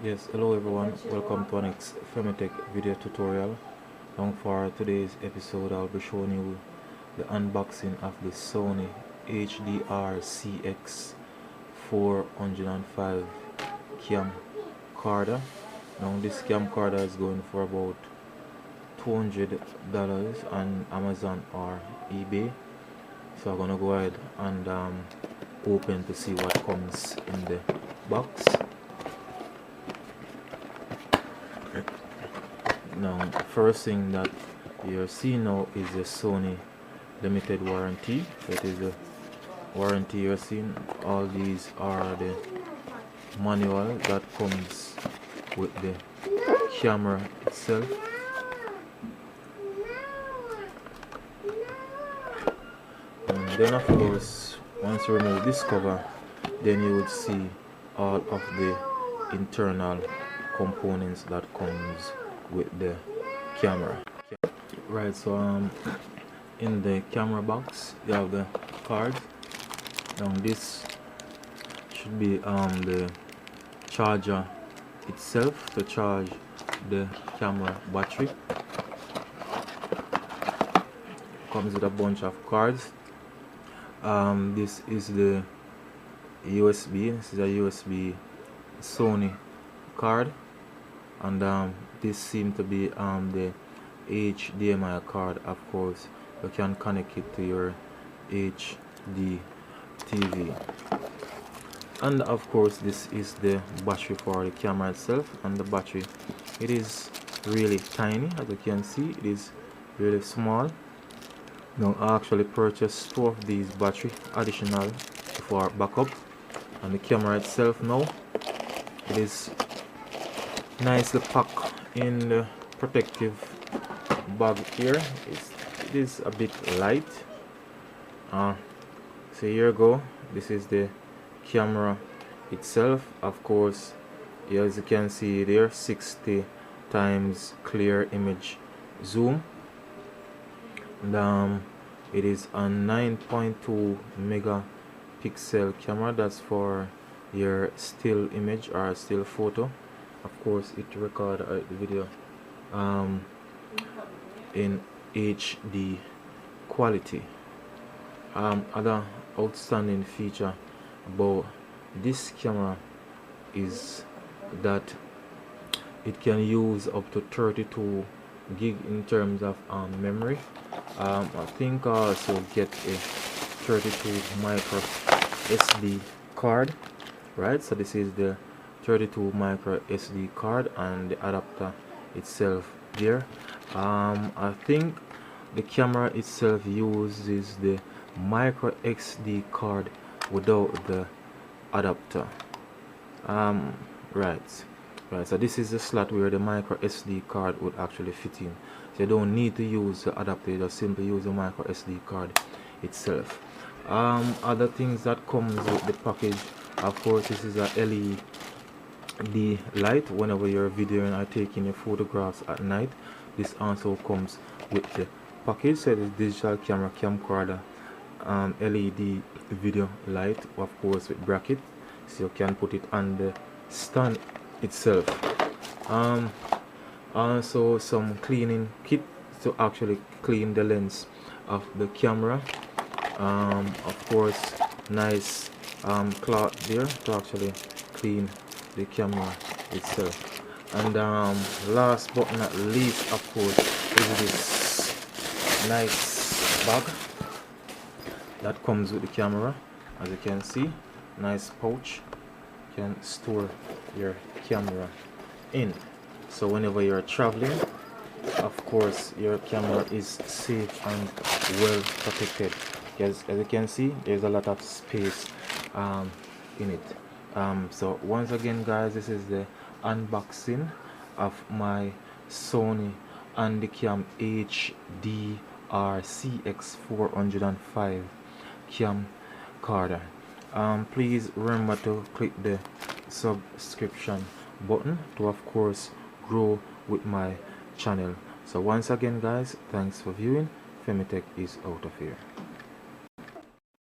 Yes, hello everyone, welcome to our next Femitech video tutorial. Now for today's episode I'll be showing you the unboxing of the Sony HDR-CX405 camcorder. Now this camcorder is going for about $200 on Amazon or eBay. So I'm gonna go ahead and open to see what comes in the box. Now, first thing that you're seeing now is the Sony limited warranty. That is the warranty you're seeing. All these are the manual that comes with the camera itself. And then of course, once you remove this cover, then you would see all of the internal components that comes with the camera. Right, so in the camera box you have the card. Now this should be the charger itself to charge the camera battery. Comes with a bunch of cards. This is the USB. This is a USB Sony card, and this seems to be the HDMI card. Of course, you can connect it to your HD TV. And of course, this is the battery for the camera itself. And the battery, it is really tiny, as you can see. It is really small. Now I actually purchased 2 of these battery additional for backup. And the camera itself now, it is nicely packed in the protective bag here. It is a bit light. So here you go. This is the camera itself. Of course, as you can see there, 60 times clear image zoom. And it is a 9.2 megapixel camera. That's for your still image or still photo. Of course, it records the video in HD quality. Other outstanding feature about this camera is that it can use up to 32 gig in terms of memory. I think I also get a 32 micr-SD card. Right, so this is the 32 micr-SD card and the adapter itself there. I think the camera itself uses the micr-SD card without the adapter. Right, so this is the slot where the micr-SD card would actually fit in. So you don't need to use the adapter, you just simply use the micr-SD card itself. Other things that comes with the package, of course, this is a LED light whenever you're videoing or taking your photographs at night. This also comes with the package. So the digital camera camcorder LED video light, of course, with bracket, so you can put it on the stand itself. Also some cleaning kit to actually clean the lens of the camera. Of course, nice cloth there to actually clean the camera itself. And last but not least, of course, is this nice bag that comes with the camera. As you can see, nice pouch, you can store your camera in. So whenever you're traveling, of course, your camera is safe and well protected. As you can see, there's a lot of space in it. So once again, guys, this is the unboxing of my Sony Handycam HDR-CX405 camcorder. Please remember to click the subscription button to, of course, grow with my channel. So once again, guys, thanks for viewing. Femitech is out of here.